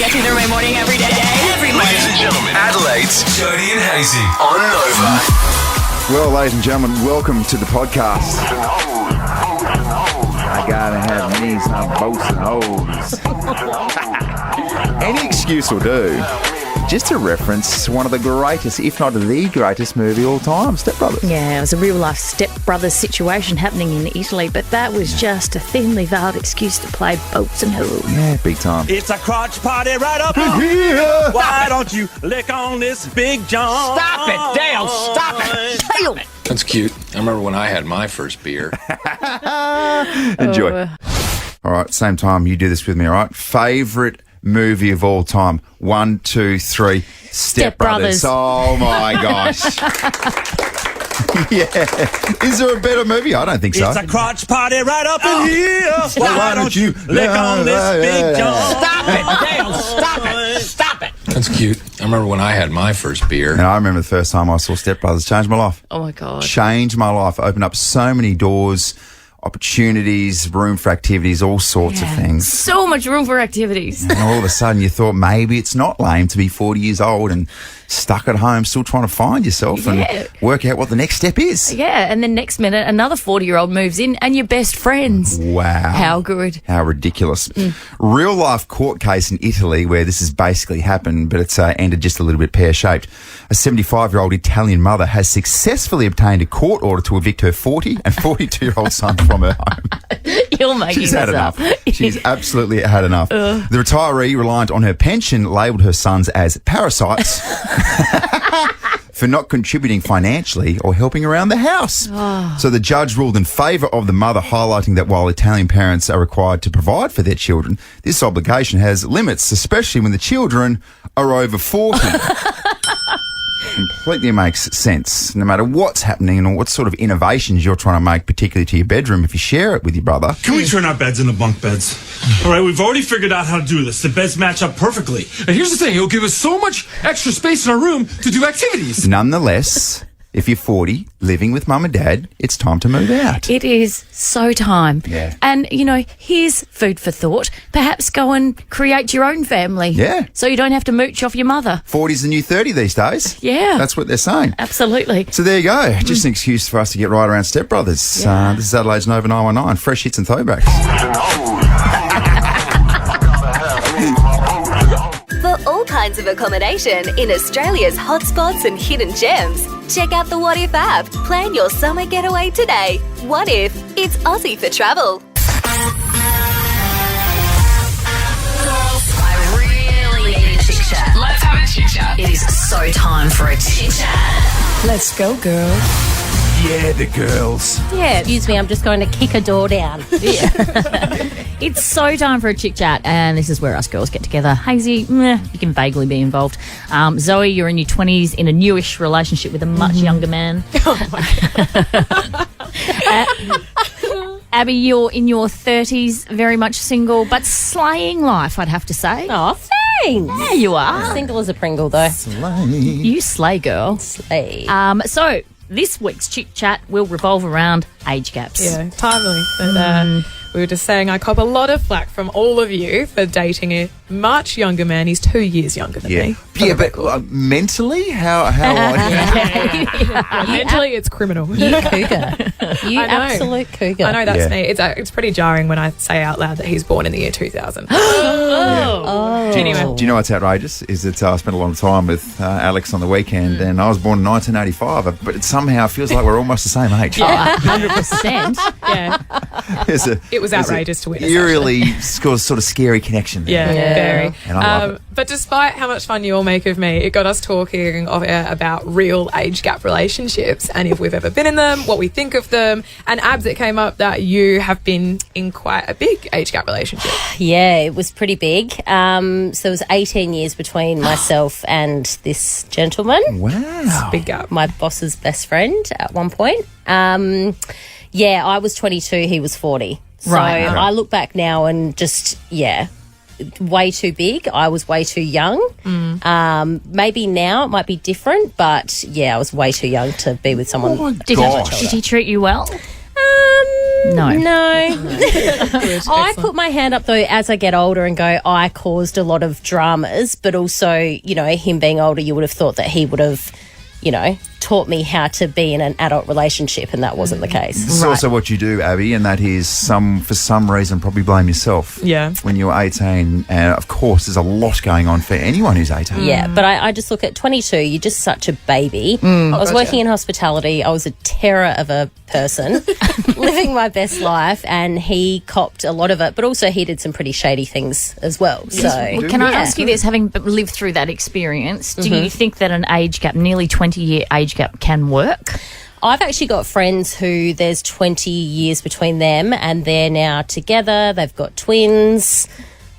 Get you through my morning every day. Every morning. Ladies and gentlemen, Adelaide's Jody and Hazy on Nova. Well, ladies and gentlemen, welcome to the podcast. I gotta have me some boats and hoes. Any excuse will do. Just to reference one of the greatest, if not the greatest movie of all time, Stepbrothers. Yeah, it was a real-life Stepbrothers situation happening in Italy, but that was just a thinly veiled excuse to play boats and hoes. Yeah, big time. It's a crotch party right up in here. Why don't you lick on this big John? Stop it, Dale, stop it. Dale! That's cute. I remember when I had my first beer. Enjoy. All right, same time, you do this with me, all right? Favourite movie of all time. 1, 2, 3. Stepbrothers. Oh, my gosh. Yeah. Is there a better movie? I don't think so. It's a crotch party right up in here. Why don't you lick on this big John? Stop it, Dale, stop it, stop it. That's cute. I remember when I had my first beer. And I remember the first time I saw Stepbrothers. Changed my life. Oh, my God. Changed my life. Opened up so many doors, opportunities, room for activities, all sorts of things. So much room for activities. And all of a sudden you thought maybe it's not lame to be 40 years old and stuck at home still trying to find yourself and work out what the next step is. Yeah, and then next minute, another 40-year-old moves in and you're best friends. Wow. How good. How ridiculous. Real life court case in Italy where this has basically happened, but it's ended just a little bit pear-shaped. A 75-year-old Italian mother has successfully obtained a court order to evict her 40 and 42-year-old son from her home. You're making She's this had up. enough. She's absolutely had enough. The retiree, reliant on her pension, labelled her sons as parasites for not contributing financially or helping around the house. So the judge ruled in favour of the mother, highlighting that while Italian parents are required to provide for their children, this obligation has limits, especially when the children are over 40. Completely makes sense. No matter what's happening or what sort of innovations you're trying to make, particularly to your bedroom, if you share it with your brother. Can we turn our beds into bunk beds? All right, we've already figured out how to do this. The beds match up perfectly. And here's the thing, it'll give us so much extra space in our room to do activities. Nonetheless, if you're 40, living with mum and dad, it's time to move out. It is so time. Yeah. And, you know, here's food for thought. Perhaps go and create your own family. Yeah. So you don't have to mooch off your mother. 40's the new 30 these days. Yeah. That's what they're saying. Absolutely. So there you go. Just an excuse for us to get right around Stepbrothers. Yeah. This is Adelaide's Nova 919. Fresh hits and throwbacks. For all kinds of accommodation in Australia's hotspots and hidden gems, check out the What If app. Plan your summer getaway today. What if it's Aussie for travel? I really need a chit chat. Let's have a chit chat. It is so time for a chit chat. Let's go, girl. Yeah, the girls. Yeah. Excuse me, I'm just going to kick a door down. It's so time for a chit chat, and this is where us girls get together. Hazy, you can vaguely be involved. Zoe, you're in your 20s in a newish relationship with a much younger man. Oh my God. Abby, you're in your 30s, very much single, but slaying life, I'd have to say. Oh, thanks. Yeah, you are. Single as a Pringle, though. You slay, girl. Slay. So this week's chit chat will revolve around age gaps. Yeah, timely. But we were just saying I cop a lot of flack from all of you for dating a much younger man. He's 2 years younger than me. Yeah, but mentally, how mentally, it's criminal. You cougar. You I know. absolute cougar. I know that's me. It's pretty jarring when I say out loud that he's born in the year 2000. Anyway. Do you know what's outrageous? Is that I spent a lot of time with Alex on the weekend, and I was born in 1985, but it somehow feels like we're almost the same age. 100%. Yeah. It was outrageous to witness. Eerily sort of scary connection there. Yeah, very. And I love it. But despite how much fun you all make of me, it got us talking off air about real age gap relationships and if we've ever been in them, what we think of them. And Abs, it came up that you have been in quite a big age gap relationship. Yeah, it was pretty big. So it was 18 years between myself and this gentleman. Wow. Big gap. My boss's best friend at one point. Yeah, I was 22, he was 40. So Right. I look back now and just, way too big. I was way too young. Maybe now it might be different, but I was way too young to be with someone. Did he treat you well? No. I put my hand up, though, as I get older and go, I caused a lot of dramas, but also, you know, him being older, you would have thought that he would have, you know, taught me how to be in an adult relationship, and that wasn't the case. This is also what you do, Abby, and that is for some reason probably blame yourself. Yeah. When you were 18, and of course there's a lot going on for anyone who's 18. Yeah, but I just look at 22, you're just such a baby. I was working in hospitality. I was a terror of a person, living my best life, and he copped a lot of it, but also he did some pretty shady things as well. So, Can I ask you this, having lived through that experience, do you think that an age gap, nearly 20-year age gap, can work? I've actually got friends who there's 20 years between them and they're now together. They've got twins,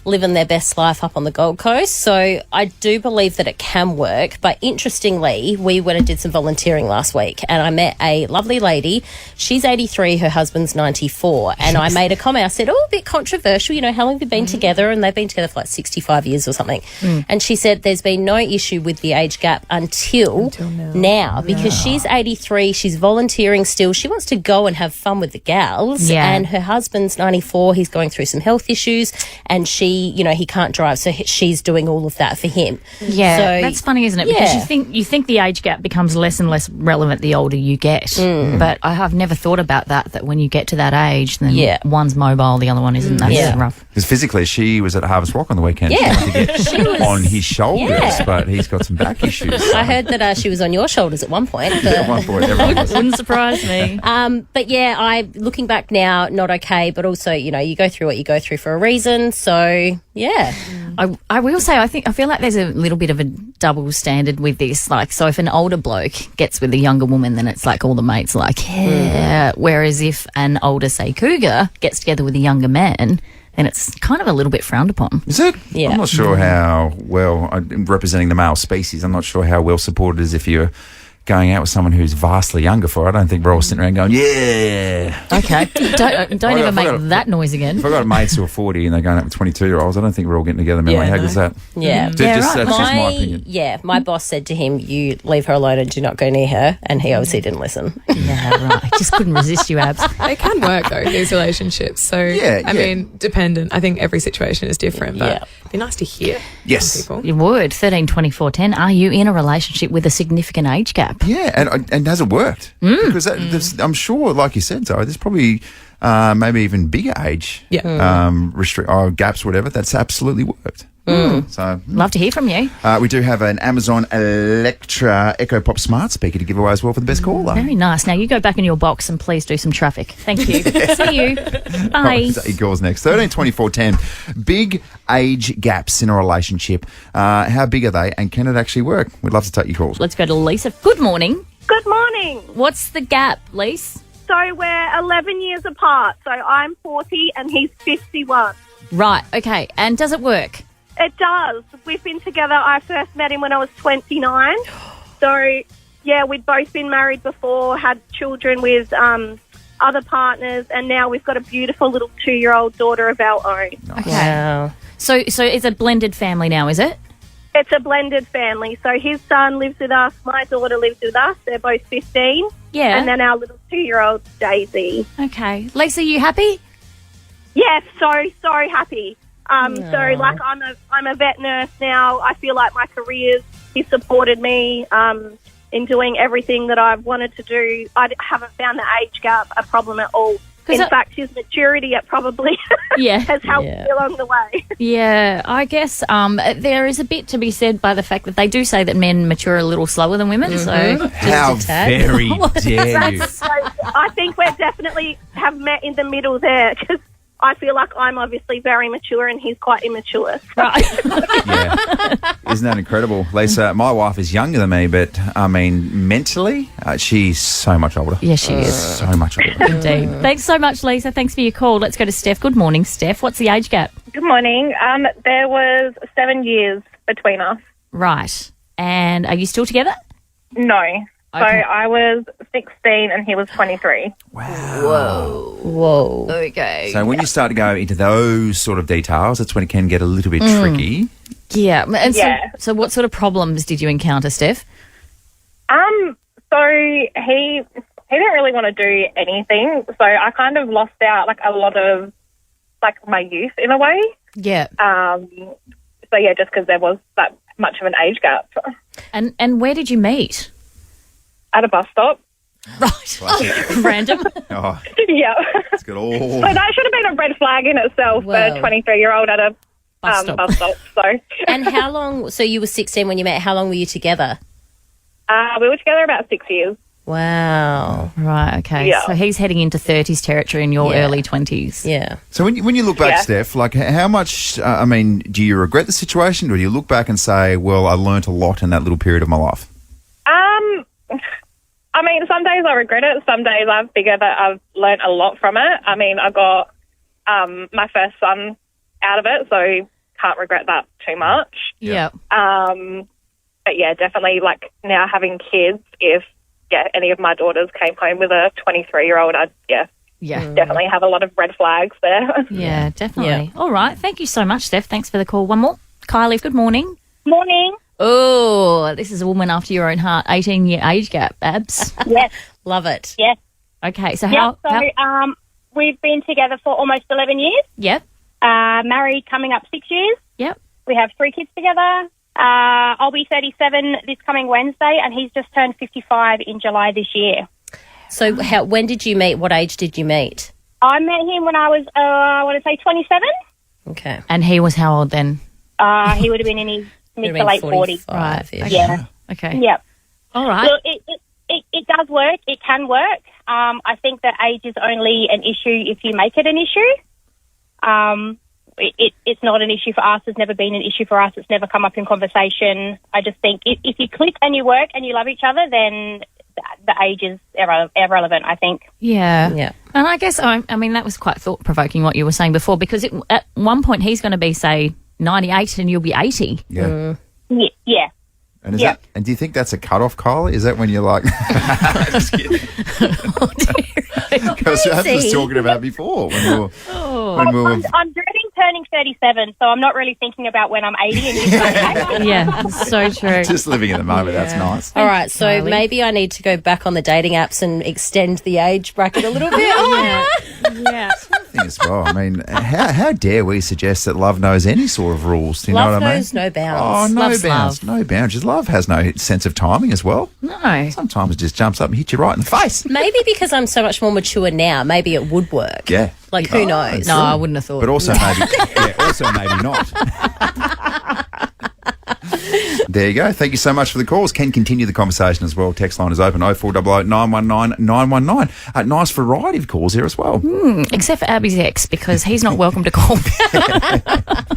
living their best life up on the Gold Coast. So I do believe that it can work. But interestingly, we went and did some volunteering last week and I met a lovely lady. She's 83, her husband's 94. And I made a comment. I said, a bit controversial. You know, how long have you been together? And they've been together for like 65 years or something. And she said there's been no issue with the age gap until now because she's 83. She's volunteering still. She wants to go and have fun with the gals. Yeah. And her husband's 94. He's going through some health issues and he can't drive, so she's doing all of that for him. Yeah, so, that's funny, isn't it? Because you think the age gap becomes less and less relevant the older you get. But I have never thought about that when you get to that age, then one's mobile, the other one isn't. That's rough. Because physically, she was at Harvest Rock on the weekend. Yeah. She wanted to get on his shoulders, but he's got some back issues. So. I heard that she was on your shoulders at one point. But At one point, everyone was. Wouldn't surprise me. But yeah, looking back now, not okay, but also, you know, you go through what you go through for a reason, so yeah. I will say, I feel like there's a little bit of a double standard with this. Like, so if an older bloke gets with a younger woman, then it's like all the mates are like, yeah. Whereas if an older, say, cougar gets together with a younger man, then it's kind of a little bit frowned upon. Is it? Yeah. I'm not sure how well, representing the male species, I'm not sure how well supported it is if you're going out with someone who's vastly younger for it. I don't think we're all sitting around going, yeah. Okay. Don't ever make that noise again. If I've got mates who are 40 and they're going out with 22-year-olds, I don't think we're all getting together. Man. How good's that? Yeah. That's just my opinion. Yeah, my boss said to him, you leave her alone and do not go near her, and he obviously didn't listen. Yeah, right. Just couldn't resist you, Abs. They can work, though, these relationships. So, I mean, dependent. I think every situation is different, but it'd be nice to hear Yes. from people. You would. 13 24 10. Are you in a relationship with a significant age gap? Yeah, and has it worked? Because I'm sure, like you said, Zoe, there's probably maybe even bigger age gaps, whatever. That's absolutely worked. So love to hear from you. We do have an Amazon Electra Echo Pop Smart Speaker to give away as well for the best caller. Very nice. Now you go back in your box and please do some traffic. Thank you. See you. Bye. Right, so he calls next. 13 24 10. Big age gaps in a relationship. How big are they, and can it actually work? We'd love to take your calls. Let's go to Lisa. Good morning. Good morning. What's the gap, Lisa? So we're 11 years apart. So I'm 40 and he's 51. Right. Okay. And does it work? It does. We've been together. I first met him when I was 29. So, yeah, we'd both been married before, had children with other partners, and now we've got a beautiful little 2-year-old daughter of our own. Okay. Wow. So it's a blended family now, is it? It's a blended family. So his son lives with us. My daughter lives with us. They're both 15. Yeah. And then our little 2-year-old, Daysey. Okay. Lisa, you happy? Yes, so happy. So, like, I'm a vet nurse now. I feel like my career's, he supported me in doing everything that I've wanted to do. I haven't found the age gap a problem at all. In fact, his maturity, it probably has helped me along the way. Yeah, I guess there is a bit to be said by the fact that they do say that men mature a little slower than women. So how very dare you? So I think we definitely have met in the middle there, because I feel like I'm obviously very mature and he's quite immature. Right. Yeah. Isn't that incredible? Lisa, my wife is younger than me, but, I mean, mentally, she's so much older. Yes, she is. So much older. Indeed. Thanks so much, Lisa. Thanks for your call. Let's go to Steph. Good morning, Steph. What's the age gap? Good morning. There was 7 years between us. Right. And are you still together? No. Okay. So I was 16 and he was 23. Whoa. Okay. So when you start to go into those sort of details, that's when it can get a little bit tricky. Yeah. And Yeah. So what sort of problems did you encounter, Steph? So he he didn't really want to do anything, so I kind of lost out like a lot of like my youth in a way. Yeah. So yeah, just because there was that much of an age gap. And where did you meet? At a bus stop. Right. Random. Oh, Yeah. it's got all. So that should have been a red flag in itself for a 23-year-old at a bus stop. So. And how long? So you were 16 when you met. How long were you together? We were together about 6 years. Wow. Right, okay. Yeah. So he's heading into 30s territory in your early 20s. Yeah. So when you look back, Steph, like how much, do you regret the situation or do you look back and say, well, I learnt a lot in that little period of my life? I mean, some days I regret it. Some days I figure that I've learnt a lot from it. I mean, I got my first son out of it, so can't regret that too much. Yeah. But yeah, definitely like now having kids, if any of my daughters came home with a 23-year-old, I'd definitely have a lot of red flags there. Yeah, definitely. All right. Thank you so much, Steph. Thanks for the call. One more. Kylie, good morning. Morning. Oh, this is a woman after your own heart. 18-year age gap, Babs. Yes. Love it. Yes. Okay, so Yeah, how... we've been together for almost 11 years. Yep. Married coming up 6 years. Yep. We have 3 kids together. I'll be 37 this coming Wednesday, and he's just turned 55 in July this year. So when did you meet? What age did you meet? I met him when I was, I want to say 27. Okay. And he was how old then? He would have been in his mid to late 40s. Right. Yeah. Okay. Yep. All right. Look, it does work. It can work. I think that age is only an issue if you make it an issue. It's not an issue for us. It's never been an issue for us. It's never come up in conversation. I just think if you click and you work and you love each other, then the age is irrelevant, I think. Yeah. Yeah. And I guess, I mean, that was quite thought-provoking what you were saying before, because at one point he's going to be, say, 98 and you'll be 80. Yeah. Yeah. And and do you think that's a cut-off, Kyle? Is that when you're like... Just kidding. Because I was talking about before when we were... I'm dreading turning 37, so I'm not really thinking about when I'm 80 and he's like 80. Yeah, so true. Just living in the moment, that's nice. All right, so Kylie. maybe I need to go back on the dating apps and extend the age bracket a little bit. Yeah. Thing as well. I mean, how dare we suggest that love knows any sort of rules? Do you know Love what I mean? knows no bounds. Oh, no Love's bounds. love. No boundaries. Love has no sense of timing as well. No. Sometimes it just jumps up and hits you right in the face. Maybe because I'm so much more mature now, maybe it would work. Yeah. Like, who knows? No, I wouldn't have thought. But also maybe not. There you go. Thank you so much for the calls. Can continue the conversation as well. Text line is open 0488 919 919. Nice variety of calls here as well. Except for Abby's ex, because he's not welcome to call.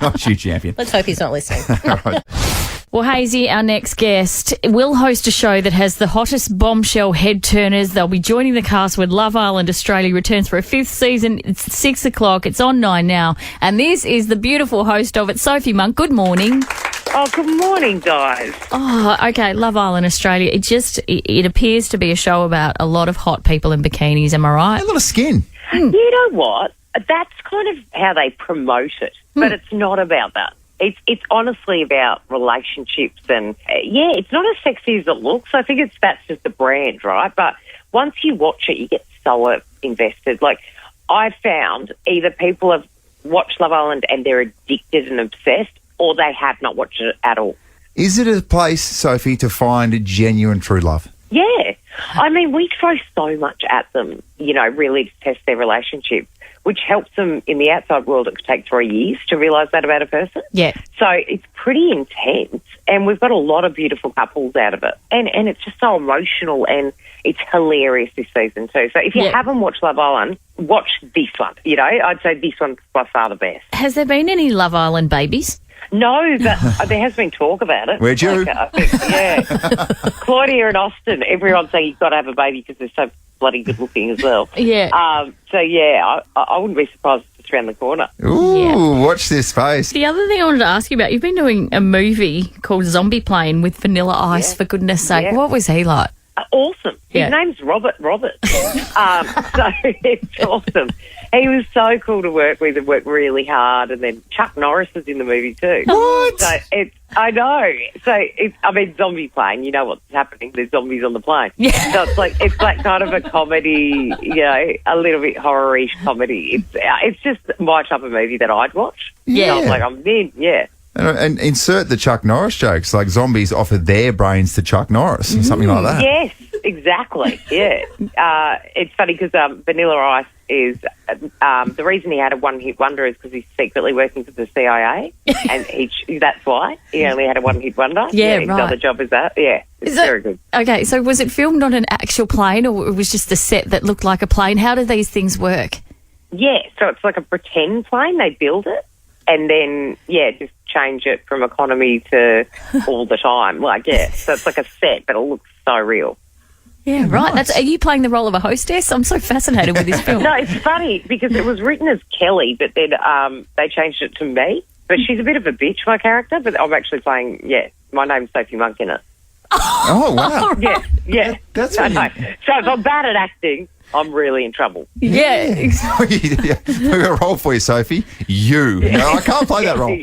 Not you, champion. Let's hope he's not listening. All right. Well, Hazy, our next guest, will host a show that has the hottest bombshell head turners. They'll be joining the cast when Love Island Australia returns for a 5th season. It's 6 o'clock. It's on 9 now. And this is the beautiful host of it, Sophie Monk. Good morning. Oh, good morning, guys. Oh, okay. Love Island Australia. It appears to be a show about a lot of hot people in bikinis. Am I right? A lot of skin. You know what? That's kind of how they promote it, but it's not about that. It's honestly about relationships and, it's not as sexy as it looks. I think that's just the brand, right? But once you watch it, you get so invested. Like, I've found either people have watched Love Island and they're addicted and obsessed, or they have not watched it at all. Is it a place, Sophie, to find genuine true love? Yeah. I mean, we throw so much at them, really to test their relationship, which helps them in the outside world. It could take 3 years to realise that about a person. Yeah. So it's pretty intense, and we've got a lot of beautiful couples out of it. And it's just so emotional, and it's hilarious this season too. So if you haven't watched Love Island, watch this one. I'd say this one's by far the best. Has there been any Love Island babies? No, but there has been talk about it. Where'd you? Claudia and Austin, everyone's saying you've got to have a baby because they're so bloody good looking as well. Yeah. I wouldn't be surprised if it's around the corner. Ooh, watch this space. The other thing I wanted to ask you about, you've been doing a movie called Zombie Plane with Vanilla Ice, for goodness sake. Yeah. What was he like? Awesome. His name's Robert. So it's awesome. He was so cool to work with and worked really hard. And then Chuck Norris was in the movie too. What? So I know. So zombie plane. You know what's happening? There's zombies on the plane. Yeah. So it's like kind of a comedy, a little bit horror-ish comedy. It's just my type of movie that I'd watch. Yeah. So I was like, I'm in. Yeah. And insert the Chuck Norris jokes, like zombies offered their brains to Chuck Norris or something like that. Yes, exactly. Yeah. It's funny because Vanilla Ice is the reason he had a one-hit wonder is because he's secretly working for the CIA, and that's why he only had a one-hit wonder. Yeah, his right. other job is that. Yeah, it's very good. Okay, so was it filmed on an actual plane, or it was just a set that looked like a plane? How do these things work? Yeah, so it's like a pretend plane. They build it, and then just change it from economy to all the time. So it's like a set, but it looks so real. Yeah, right. Are you playing the role of a hostess? I'm so fascinated with this film. No, it's funny because it was written as Kelly, but then they changed it to me. But she's a bit of a bitch, my character, but I'm actually playing, my name's Sophie Monk in it. Oh, wow. Yeah. That's I know. So if I'm bad at acting, I'm really in trouble. Yeah. We've got a role for you, Sophie. You. No, I can't play that role.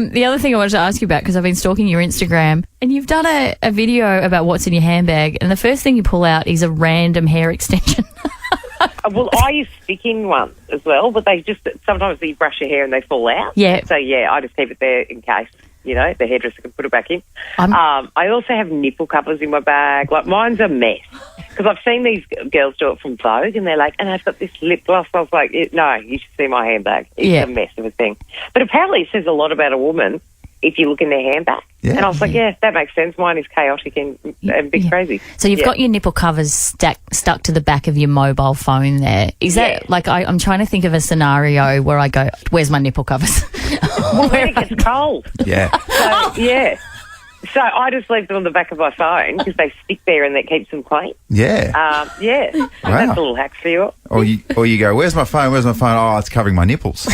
The other thing I wanted to ask you about, because I've been stalking your Instagram, and you've done a video about what's in your handbag, and the first thing you pull out is a random hair extension. Well, I use stick-in ones as well, but sometimes you brush your hair and they fall out. Yeah. So, I just keep it there in case, the hairdresser can put it back in. I also have nipple covers in my bag. Like, mine's a mess. Because I've seen these girls do it from Vogue, and they're like, and I've got this lip gloss. I was like, no, you should see my handbag. It's a mess of a thing. But apparently it says a lot about a woman if you look in their handbag. Yeah. And I was like, that makes sense. Mine is chaotic and a bit crazy. So you've got your nipple covers stuck to the back of your mobile phone there. Is that, like, I'm trying to think of a scenario where I go, where's my nipple covers? Well, when it gets cold. Yeah. So, So I just leave them on the back of my phone because they stick there and that keeps them clean. Yeah. So that's a little hack for you. Or you go, where's my phone? Where's my phone? Oh, it's covering my nipples.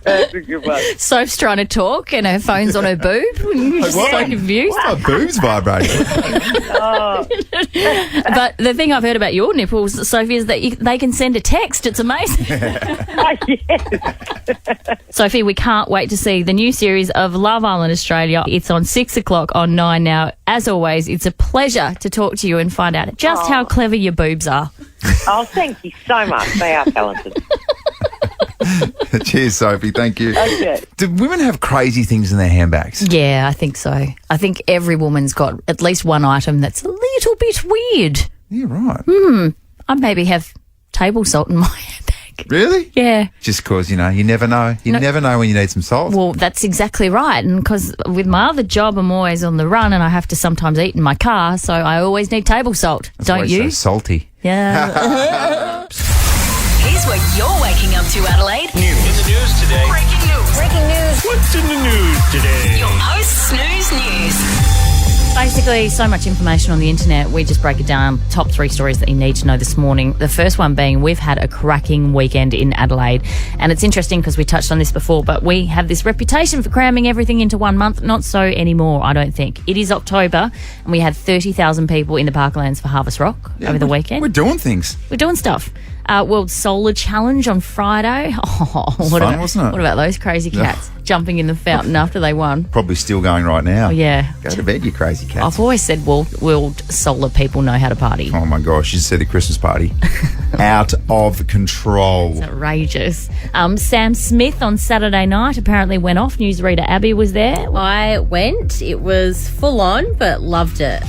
That's a good one. Soph's trying to talk and her phone's on her boob. She's so confused. Why are my boobs vibrating? But the thing I've heard about your nipples, Sophie, is that they can send a text. It's amazing. Sophie, we can't wait to see the new series of Love Island Australia. It's on 6 o'clock on 9 now. As always, it's a pleasure to talk to you and find out just how clever your boobs are. Oh, thank you so much. They are talented. Cheers, Sophie. Thank you. Okay. Do women have crazy things in their handbags? Yeah, I think so. I think every woman's got at least one item that's a little bit weird. Yeah, right. I maybe have table salt in my handbag. Really? Yeah. Just because, you never know. You never know when you need some salt. Well, that's exactly right. And because with my other job, I'm always on the run and I have to sometimes eat in my car, so I always need table salt. That's Don't why it's you? so salty. Yeah. Here's what you're waking up to, Adelaide. In the news today. Breaking news. Breaking news. What's in the news today? Your post Snooze News. Basically, so much information on the internet. We just break it down. Top 3 stories that you need to know this morning. The first one being we've had a cracking weekend in Adelaide. And it's interesting because we touched on this before, but we have this reputation for cramming everything into 1 month. Not so anymore, I don't think. It is October and we had 30,000 people in the Parklands for Harvest Rock over the weekend. We're doing things. We're doing stuff. World Solar Challenge on Friday. Fun, wasn't it? What about those crazy cats jumping in the fountain after they won? Probably still going right now. Oh, yeah. Go to bed, you crazy cats. I've always said world solar people know how to party. Oh, my gosh. You said the Christmas party. Out of control. It's outrageous. Sam Smith on Saturday night apparently went off. Newsreader Abby was there. I went. It was full on, but loved it.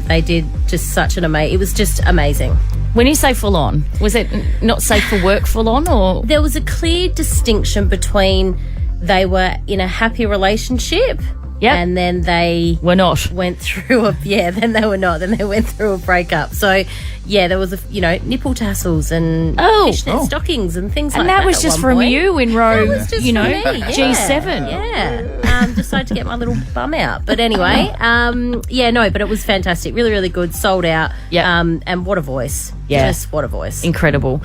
They did just such an amazing... It was just amazing. When you say full on, was it not safe for work full on, or...? There was a clear distinction between they were in a happy relationship and then they... were not. Went through then they were not. Then they went through a breakup. So, yeah, there was, nipple tassels and fishnet stockings and things like that. And that was just from you in row, that was just from me, G7. Yeah. Decided to get my little bum out. But anyway, but it was fantastic. Really, really good. Sold out. Yeah. And what a voice. Yeah. Just what a voice. Incredible.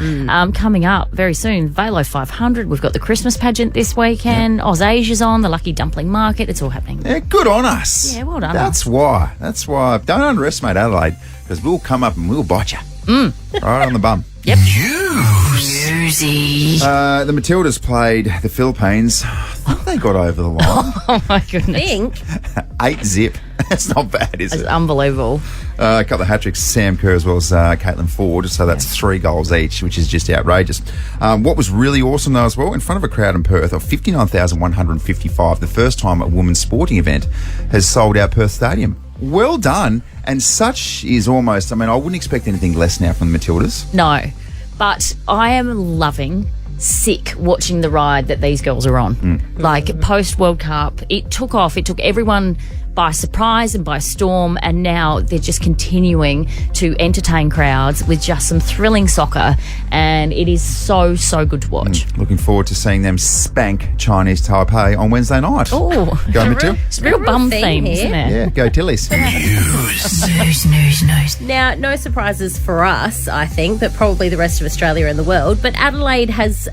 Coming up very soon, Velo 500. We've got the Christmas pageant this weekend. Oz Asia's on, the Lucky Dumpling Market. It's all happening. Yeah, good on us. Yeah, well done. That's why. Don't underestimate Adelaide. because we'll come up and we'll bite you. Right on the bum. Yep. Newsy. The Matildas played the Philippines. I think they got over the line. Oh, my goodness. 8-0. That's not bad, is That's it? unbelievable. A couple of hat-tricks, Sam Kerr as well as Caitlin Ford. So that's 3 goals each, which is just outrageous. What was really awesome, though, as well, in front of a crowd in Perth of 59,155, the first time a women's sporting event has sold out Perth Stadium. Well done. And such is almost, I wouldn't expect anything less now from the Matildas. No, but I am loving, sick watching the ride that these girls are on. Like, post-World Cup, it took off. It took everyone by surprise and by storm, and now they're just continuing to entertain crowds with just some thrilling soccer, and it is so good to watch. Looking forward to seeing them spank Chinese Taipei on Wednesday night. Oh, Go, Matilda. it's a real bum theme, isn't it? Yeah, go Tillies. News. Now, no surprises for us, I think, but probably the rest of Australia and the world. But Adelaide has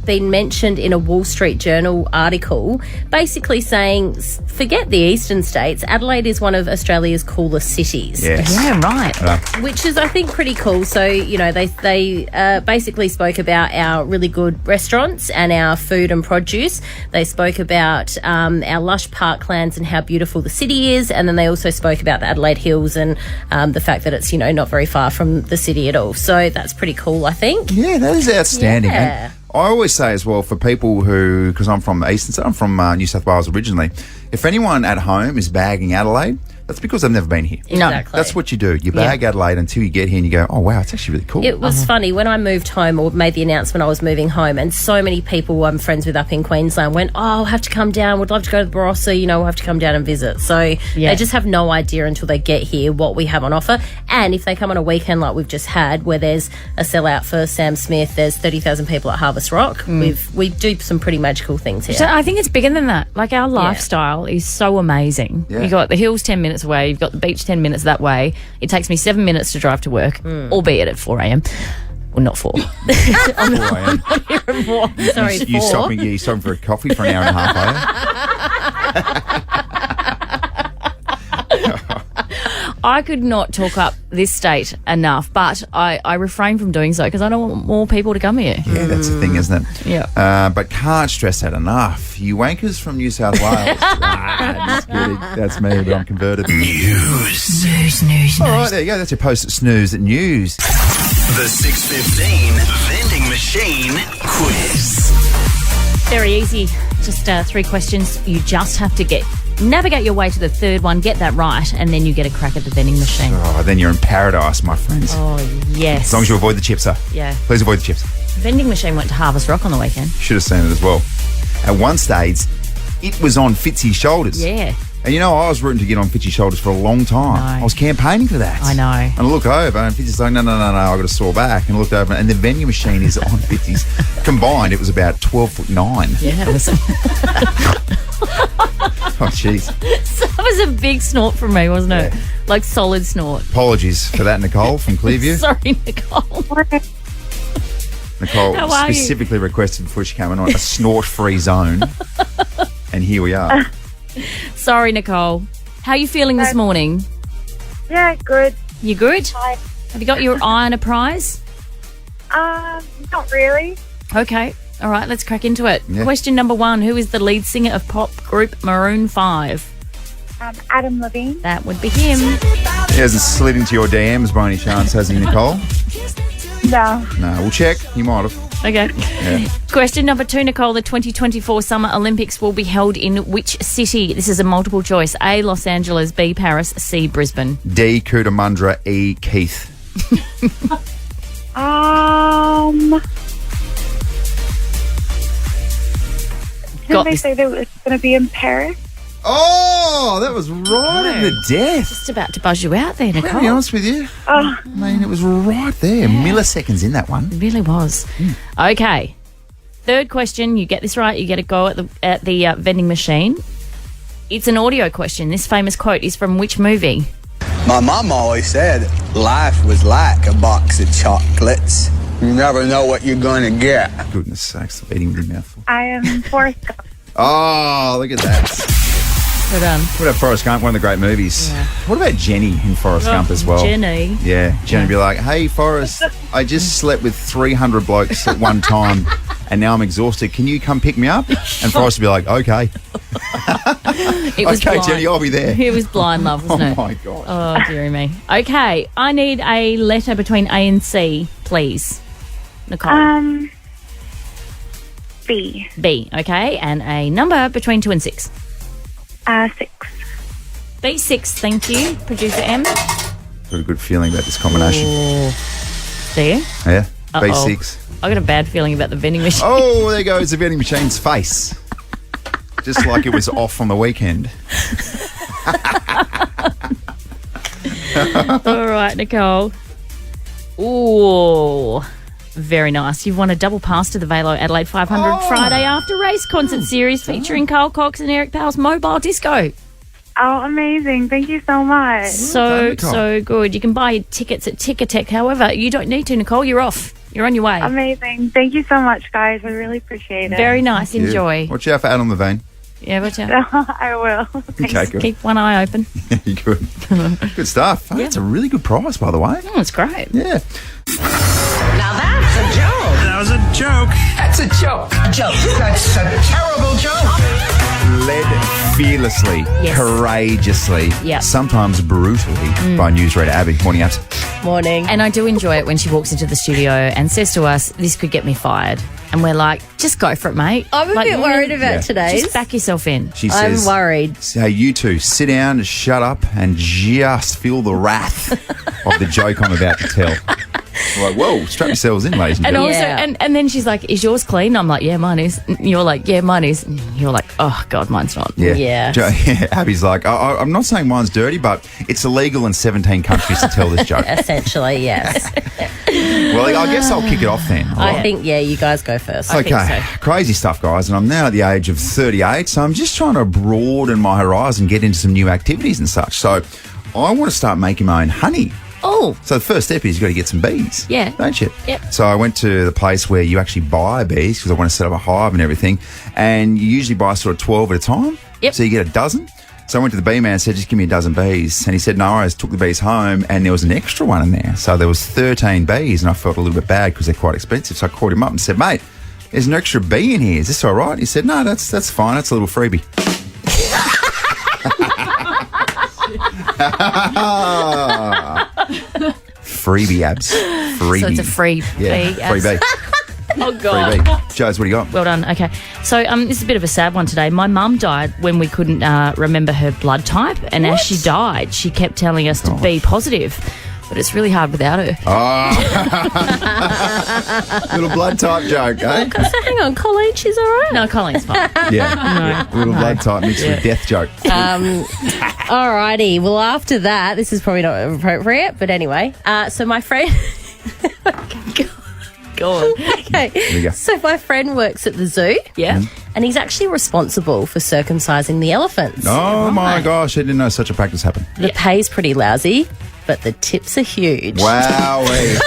been mentioned in a Wall Street Journal article, basically saying, forget the eastern states, Adelaide is one of Australia's coolest cities. Yes. Yeah, right. Which is, I think, pretty cool. So, you know, they basically spoke about our really good restaurants and our food and produce. They spoke about our lush parklands and how beautiful the city is. And then they also spoke about the Adelaide Hills and the fact that it's, you know, not very far from the city at all. So that's pretty cool, I think. Yeah, that is outstanding. Yeah. And I always say as well, for people who, because I'm from the eastern side, I'm from New South Wales originally, if anyone at home is bagging Adelaide, that's because they've never been here. Exactly. That's what you do. You bag Adelaide until you get here and you go, oh, wow, it's actually really cool. It was funny when I moved home or made the announcement I was moving home, and so many people I'm friends with up in Queensland went, oh, I'll have to come down, would love to go to the Barossa, you know, we'll have to come down and visit. So they just have no idea until they get here what we have on offer. And if they come on a weekend like we've just had, where there's a sellout for Sam Smith, there's 30,000 people at Harvest Rock, we do some pretty magical things here. So I think it's bigger than that. Like, our lifestyle is so amazing. Yeah. You've got the hills 10 minutes away, you've got the beach 10 minutes that way. It takes me 7 minutes to drive to work, albeit at 4 a.m. Well, not 4. 4 a.m. Sorry, You stopping for a coffee for an hour and a half, are you? I could not talk up this state enough, but I refrain from doing so because I don't want more people to come here. Yeah, that's the thing, isn't it? Yeah. But can't stress that enough. You wankers from New South Wales. Just kidding. That's me, but I'm converted. News. All right, there you go. That's your post-snooze news. The 6:15 vending machine quiz. Very easy. Just 3 questions. You just have to navigate your way to the third one, get that right, and then you get a crack at the vending machine. Oh, then you're in paradise, my friends. Oh, yes. As long as you avoid the chips, sir. Yeah. Please avoid the chips. Vending machine went to Harvest Rock on the weekend. Should have seen it as well. At one stage, it was on Fitzy's shoulders. Yeah. And you know, I was rooting to get on Fitzy's shoulders for a long time. I was campaigning for that. I know. And I look over and Fitzy's like, no, I've got a sore back. And I looked over and the vending machine is on Fitzy's. Combined, it was about 12'9". Yeah, it was. Oh, jeez. That was a big snort from me, wasn't it? Like, solid snort. Apologies for that, Nicole from Clearview. Sorry, Nicole. Nicole How are you? specifically requested before she came on a snort-free zone. And here we are. Sorry, Nicole. How are you feeling this morning? Yeah, good. You good? Hi. Have you got your eye on a prize? Not really. Okay. All right, let's crack into it. Yeah. Question number 1. Who is the lead singer of pop group Maroon 5? Adam Levine. That would be him. He hasn't slid into your DMs by any chance, has he, Nicole? No. No, we'll check. He might have. Okay. Yeah. Question number 2, Nicole. The 2024 Summer Olympics will be held in which city? This is a multiple choice. A, Los Angeles, B, Paris, C, Brisbane. D, Cootamundra, E, Keith. Didn't they say that it was going to be in Paris? Oh, that was right at the death. Just about to buzz you out there, Nicole. To be honest with you, Oh. I mean, it was right there. Milliseconds in that one. It really was. Okay. Third question. You get this right, you get a go at the vending machine. It's an audio question. This famous quote is from which movie? My mom always said life was like a box of chocolates. You never know what you're going to get. Goodness sakes, eating with your mouthful. I am Forrest Gump. Oh, look at that. Well done. What about Forrest Gump? One of the great movies. Yeah. What about Jenny in Forrest Gump as well? Jenny. Yeah, Jenny would be like, hey, Forrest, I just slept with 300 blokes at one time and now I'm exhausted. Can you come pick me up? And Forrest would be like, okay. It was okay, blind. Jenny, I'll be there. It was blind love, wasn't it? Oh, my God. Oh, dearie me. Okay, I need a letter between A and C, please. Nicole. B. B, okay, and a number between 2 and 6. 6. B6, thank you, producer M. Got a good feeling about this combination. Do you? Yeah, Uh-oh. B6. I got a bad feeling about the vending machine. Oh, there goes the vending machine's face. Just like it was off on the weekend. All right, Nicole. Ooh, very nice. You've won a double pass to the Velo Adelaide 500 Friday After Race concert series featuring Carl Cox and Eric Powell's Mobile Disco. Oh, amazing. Thank you so much. So good. You can buy your tickets at Ticketek. However, you don't need to, Nicole. You're off. You're on your way. Amazing. Thank you so much, guys. I really appreciate it. Very nice. Enjoy. Watch out for Adam Levine. Yeah, watch out. I will. Okay, good. Keep one eye open. Good. Good stuff. Oh, that's a really good prize, by the way. Oh, it's great. Yeah. Now that's a joke. That was a joke. That's a joke. Joke. That's a terrible joke. Led fearlessly, Yes. courageously, Yep. sometimes brutally by newsreader Abby. Morning, Abs. Morning. And I do enjoy it when she walks into the studio and says to us, this could get me fired. And we're like, just go for it, mate. I'm a bit worried about today's. Just back yourself in. She I'm says, worried. hey, you two, sit down and shut up and just feel the wrath of the joke I'm about to tell. We're like, whoa, strap yourselves in, ladies and And gentlemen. also, and then she's like, is yours clean? I'm like, yeah, mine is. And you're like, yeah, mine is. And you're like, oh, God, mine's not. Yeah. Abby's like, I'm not saying mine's dirty, but it's illegal in 17 countries to tell this joke. Essentially, yes. Well, I guess I'll kick it off then. all I right? think, you guys go first. Okay, crazy stuff, guys. And I'm now at the age of 38, so I'm just trying to broaden my horizon, get into some new activities and such. So I want to start making my own honey. Oh. So the first step is you've got to get some bees. Yeah. Don't you? Yep. So I went to the place where you actually buy bees because I want to set up a hive and everything. And you usually buy sort of 12 at a time. Yep. So you get a dozen. So I went to the bee man and said, just give me a dozen bees. And he said, no worries. Took the bees home and there was an extra one in there. So there was 13 bees and I felt a little bit bad because they're quite expensive. So I called him up and said, mate, there's an extra bee in here. Is this all right? He said, no, that's fine. That's a little freebie. Freebie, Abs. Freebie. So it's a free Yeah, bee. free bee. Oh, God. Freebie. Joes, what do you got? Well done. Okay. So this is a bit of a sad one today. My mum died when we couldn't remember her blood type. And as she died, she kept telling us to be positive. But it's really hard without her. Oh. Little blood type joke, eh? So hang on, Colleen, she's all right? No, Colleen's fine. Yeah. Little blood type mixed with death joke. Alrighty. Well, after that, this is probably not appropriate, but anyway. So my friend... Go on. Okay. we go. So my friend works at the zoo. Yeah. And he's actually responsible for circumcising the elephants. Oh, my gosh. I didn't know such a practice happened. The pay's pretty lousy, but the tips are huge. Wowee.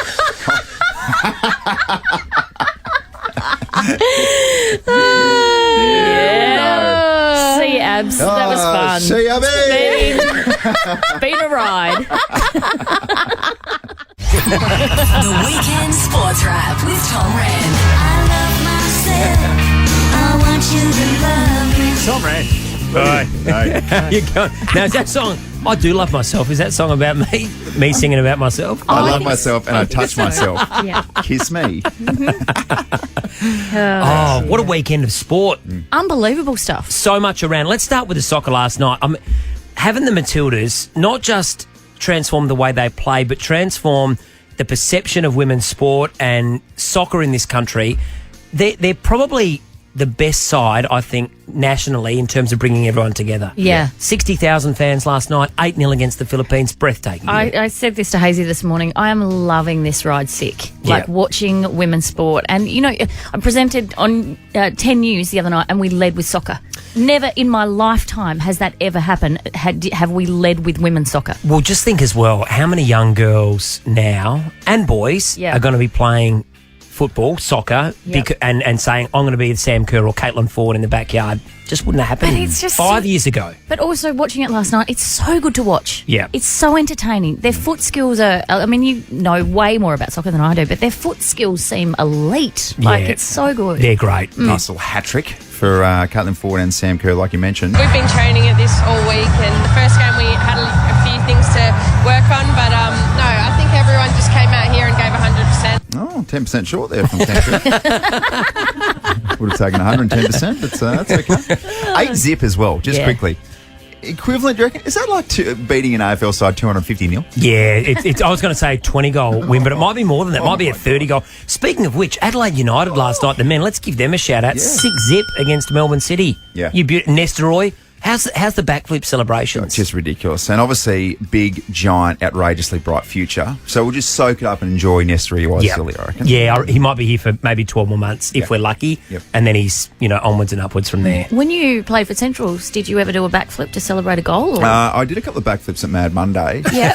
Yeah. See you, Abs. That was fun. See ya, Been a ride. The Weekend Sports Wrap with Tom Rehn. I love myself. I want you to love me. Tom Rehn. You go. Now, is that song, I do love myself, is that song about me? Me singing about myself? I love myself and I touch myself. Yeah. Kiss me. Oh, what a weekend of sport. Unbelievable stuff. So much around. Let's start with the soccer last night. Having the Matildas not just transform the way they play, but transform the perception of women's sport and soccer in this country. They're probably the best side, I think, nationally in terms of bringing everyone together. Yeah. 60,000 fans last night, 8-0 against the Philippines, breathtaking. I said this to Hazy this morning. I am loving this ride sick. Like watching women's sport. And, you know, I presented on 10 News the other night and we led with soccer. Never in my lifetime has that ever happened. Have we led with women's soccer? Well, just think as well, how many young girls now and boys are going to be playing football, soccer, Yep. and saying, I'm going to be Sam Kerr or Caitlin Ford in the backyard. Just wouldn't have happened But it's just 5 years ago. But also watching it last night, it's so good to watch. Yeah. It's so entertaining. Their foot skills are, I mean, you know way more about soccer than I do, but their foot skills seem elite. Like, Yeah. it's so good. They're great. Nice little hat trick for Caitlin Ford and Sam Kerr, like you mentioned. We've been training at this all week, and the first game we had a few things to work on, but no, I think everyone just came out here and gave 100%. Oh, 10% short there from Canterbury. Would have taken 110%, but that's okay. 8 zip as well, just Yeah. quickly. Equivalent, do you reckon? Is that like beating an AFL side 250-0? Yeah, I was going to say 20-goal win, but it might be more than that. It might be a 30-goal. Speaking of which, Adelaide United last night, the men, let's give them a shout-out. Yeah. 6-zip against Melbourne City. Yeah. Nesta Roy, how's the backflip celebrations? Just ridiculous. And obviously, big, giant, outrageously bright future. So we'll just soak it up and enjoy Nesta while Yeah. silly, I reckon. Yeah, he might be here for maybe 12 more months if we're lucky. Yep. And then he's, onwards and upwards from there. When you played for Centrals, did you ever do a backflip to celebrate a goal? Or? I did a couple of backflips at Mad Monday. Yeah.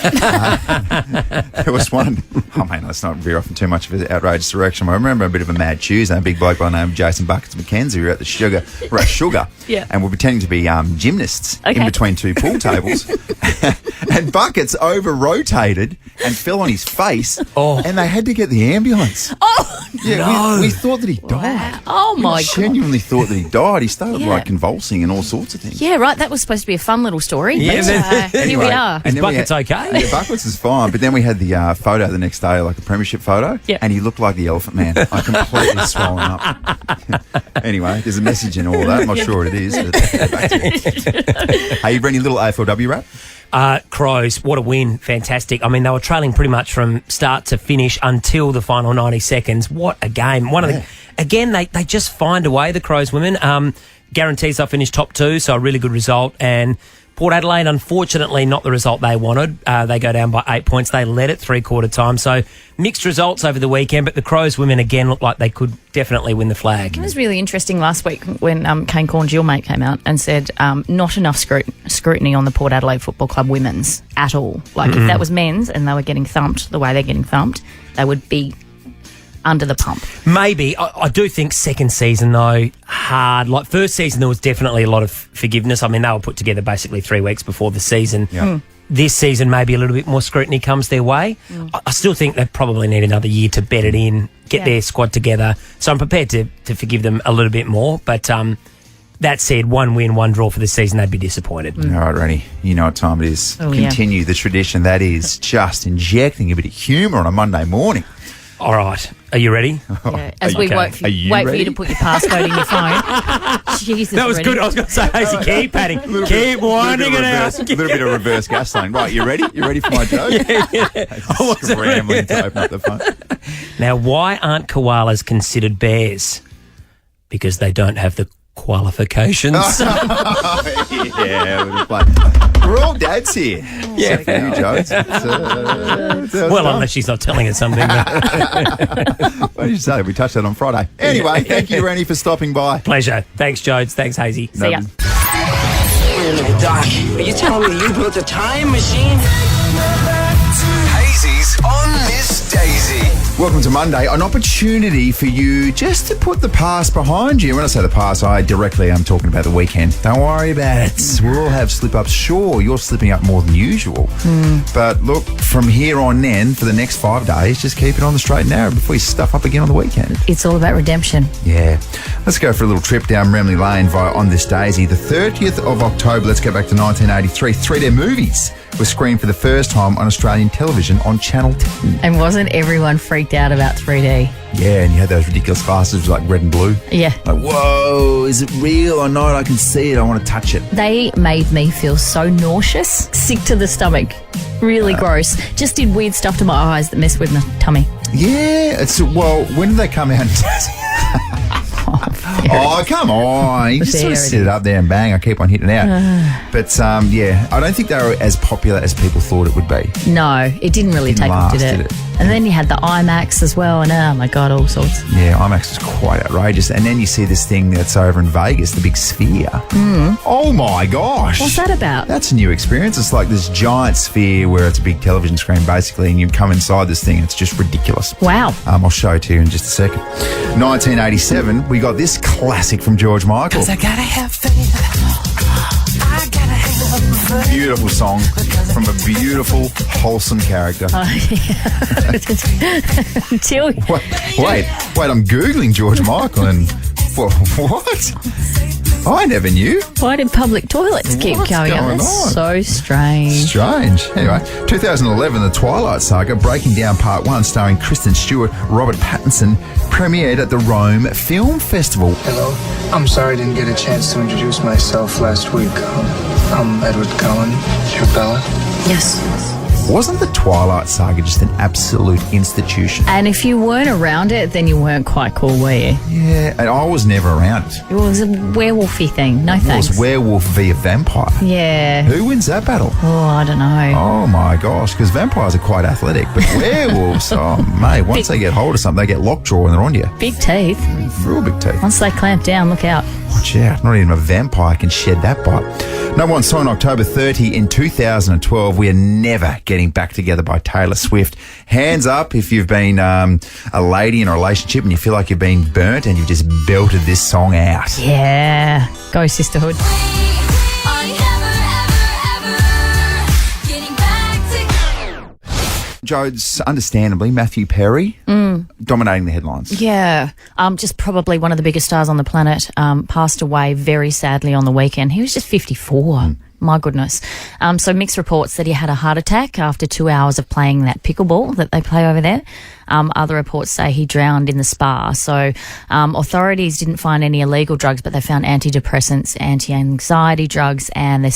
There was one, let's not veer off in too much of an outrageous direction. I remember a bit of a Mad Tuesday, a big bloke by the name of Jason Buckets McKenzie. We were at the Sugar, Yeah. and we're pretending to be gymnasts in Okay. between two pool tables. And Buckets over-rotated and fell on his face, and they had to get the ambulance. Oh, Yeah, no. we thought that he died. Oh, my We God. genuinely thought that he died. He started Yeah. convulsing and all sorts of things. Yeah, right. That was supposed to be a fun little story. Yeah, but, here we Anyway, are. and then we Buckets okay? Yeah, Buckets is fine. But then we had the photo the next day, like a premiership photo, Yeah. and he looked like the Elephant Man. I completely swollen up. Anyway, there's a message in all that. I'm not sure what it is. But back to you. Hey, you got any little AFLW rap? Crows, what a win. Fantastic. I mean, they were trailing pretty much from start to finish until the final 90 seconds. What a game. Again, they just find a way, the Crows women. Guarantees they'll finish top 2, so a really good result. And Port Adelaide, unfortunately, not the result they wanted. They go down by 8 points. They led at three-quarter time. So mixed results over the weekend, but the Crows women again look like they could definitely win the flag. It was really interesting last week when Kane Corn's mate came out and said not enough scrutiny on the Port Adelaide Football Club women's at all. Like, if that was men's and they were getting thumped the way they're getting thumped, they would be under the pump. Maybe. I do think second season, though, hard. Like first season, there was definitely a lot of forgiveness. I mean, they were put together basically 3 weeks before the season. Yeah. This season, maybe a little bit more scrutiny comes their way. I still think they probably need another year to bed it in, get their squad together. So I'm prepared to forgive them a little bit more. But that said, 1 win, 1 draw for the season, they'd be disappointed. All right, Rennie, you know what time it is. Oh, yeah. Continue the tradition that is just injecting a bit of humour on a Monday morning. All right. Are you ready? Yeah, as we okay. wait for Are you you ready? to put your passcode in your phone. Jesus, That was Rennie. good. I was going to say, Hazy, keep padding. Keep winding it out. A little bit of reverse gasoline. Right, you ready? You ready for my joke? Scrambling to open up the phone. Now, why aren't koalas considered bears? Because they don't have the qualifications. Yeah, we're all dads here. Yeah. Except for you, Jones. Well, unless she's not telling us something. What did you say? We touched that on Friday. Anyway, thank you, Rennie, for stopping by. Pleasure. Thanks, Jodes. Thanks, Hazy. See ya. Wait a minute, Doc. Are you telling me you built a time machine? Hazy's on Miss Daisy. Welcome to Monday, an opportunity for you just to put the past behind you. When I say the past, I directly am talking about the weekend. Don't worry about it. We'll all have slip-ups. Sure, you're slipping up more than usual. But look, from here on in, for the next 5 days, just keep it on the straight and narrow before you stuff up again on the weekend. It's all about redemption. Yeah. Let's go for a little trip down Remley Lane via On This Daisy. The 30th of October, let's go back to 1983. 3D movies were screened for the first time on Australian television on Channel 10. And wasn't everyone freaked out about 3D? Yeah, and you had those ridiculous glasses like red and blue. Yeah. Like, whoa, is it real or not? I can see it. I want to touch it. They made me feel so nauseous, sick to the stomach, really gross. Just did weird stuff to my eyes that messed with my tummy. Yeah, well, when did they come out? Oh, come on. You just sort of sit it up there and bang. I keep on hitting it out. But, yeah, I don't think they were as popular as people thought it would be. No, it didn't really take off, last, did it? And then you had the IMAX as well, and oh my God, all sorts. Yeah, IMAX is quite outrageous. And then you see this thing that's over in Vegas, the big Sphere. Oh my gosh. What's that about? That's a new experience. It's like this giant sphere where it's a big television screen basically, and you come inside this thing and it's just ridiculous. Wow. I'll show it to you in just a second. 1987, we got this classic from George Michael. I gotta have faith. I gotta have faith. Beautiful song from a beautiful, wholesome character. Until Wait, I'm Googling George Michael and what? I never knew. Why did public toilets keep What's going going on? That's on? so strange. Strange. Anyway, 2011, The Twilight Saga, Breaking Down Part 1, starring Kristen Stewart, Robert Pattinson, premiered at the Rome Film Festival. Hello. I'm sorry I didn't get a chance to introduce myself last week. I'm Edward Cullen. Your Bella? Yes. Wasn't The Twilight Saga just an absolute institution? And if you weren't around it, then you weren't quite cool, were you? Yeah, and I was never around it. It was a werewolfy thing. No It thanks. was werewolf via vampire. Yeah. Who wins that battle? Oh, I don't know. Oh my gosh, because vampires are quite athletic, but werewolves, oh mate, once they get hold of something, they get lockjaw and they're on you. Big teeth. Real big teeth. Once they clamp down, look out. Watch out, not even a vampire can shed that bite. Number one song on October 30 in 2012, We Are Never Getting Back Together by Taylor Swift. Hands up if you've been a lady in a relationship and you feel like you've been burnt and you've just belted this song out. Yeah. Go, sisterhood. Joe's understandably Mathew Perry dominating the headlines. Yeah. Just probably one of the biggest stars on the planet. Passed away very sadly on the weekend. He was just 54. My goodness. So mixed reports that he had a heart attack after 2 hours of playing that pickleball that they play over there. Other reports say he drowned in the spa. So authorities didn't find any illegal drugs, but they found antidepressants, anti-anxiety drugs, and the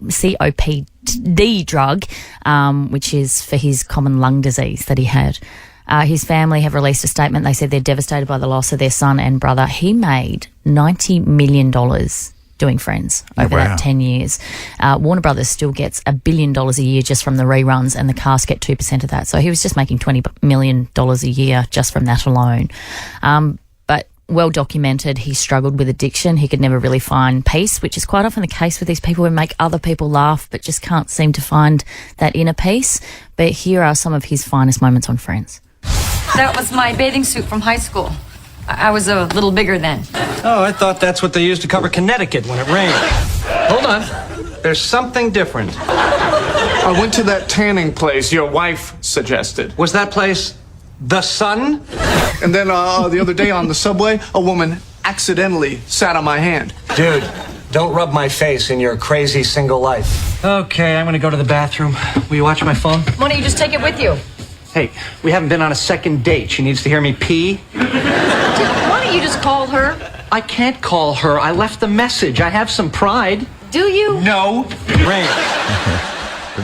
COPD drug, which is for his common lung disease that he had. His family have released a statement. They said they're devastated by the loss of their son and brother. He made $90 million doing Friends over that 10 years. Warner Brothers still gets $1 billion a year just from the reruns, and the cast get 2% of that. So he was just making $20 million a year just from that alone. But well documented, he struggled with addiction. He could never really find peace, which is quite often the case with these people who make other people laugh but just can't seem to find that inner peace. But here are some of his finest moments on Friends. That was my bathing suit from high school. I was a little bigger then. Oh, I thought that's what they used to cover Connecticut when it rained. Hold on. There's something different. I went to that tanning place your wife suggested. Was that place The Sun? And then the other day on the subway, a woman accidentally sat on my hand. Dude, don't rub my face in your crazy single life. Okay, I'm gonna go to the bathroom. Will you watch my phone? Why don't you just take it with you? Hey, we haven't been on a second date. She needs to hear me pee. Why don't you just call her? I can't call her. I left the message. I have some pride. Do you? No. Rain.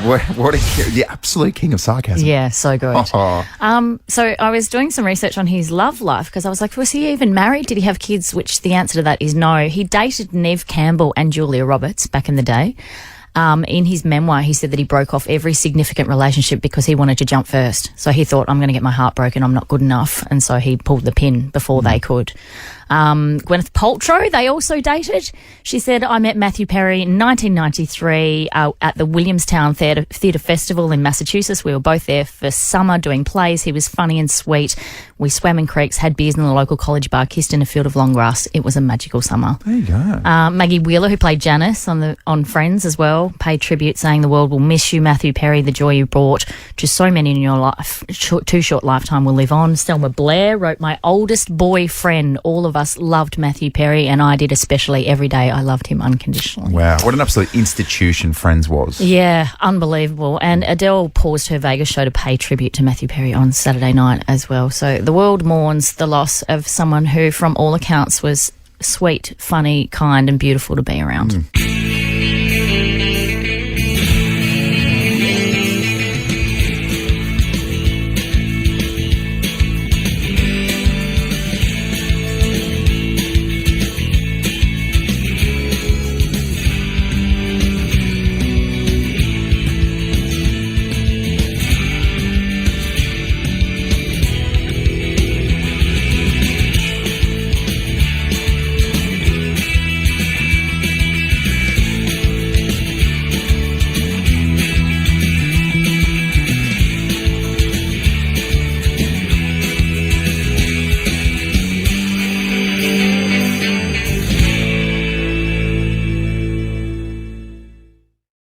What the absolute king of sarcasm. Yeah, so good. So I was doing some research on his love life because I was like, was he even married? Did he have kids? Which the answer to that is no. He dated Neve Campbell and Julia Roberts back in the day. In his memoir, he said that he broke off every significant relationship because he wanted to jump first. So he thought, I'm going to get my heart broken. I'm not good enough. And so he pulled the pin before they could. Gwyneth Paltrow, they also dated. She said, I met Mathew Perry in 1993 at the Williamstown Theatre Festival in Massachusetts. We were both there for summer doing plays. He was funny and sweet. We swam in creeks, had beers in the local college bar, kissed in a field of long grass. It was a magical summer. There you go. Maggie Wheeler, who played Janice on Friends as well, paid tribute saying the world will miss you, Mathew Perry, the joy you brought to so many in your life. Too short lifetime will live on. Selma Blair wrote, my oldest boy friend, all of us loved Mathew Perry, and I did especially. Every day I loved him unconditionally. Wow, what an absolute institution Friends was. Yeah, unbelievable. And Adele paused her Vegas show to pay tribute to Mathew Perry on Saturday night as well. So the world mourns the loss of someone who, from all accounts, was sweet, funny, kind and beautiful to be around.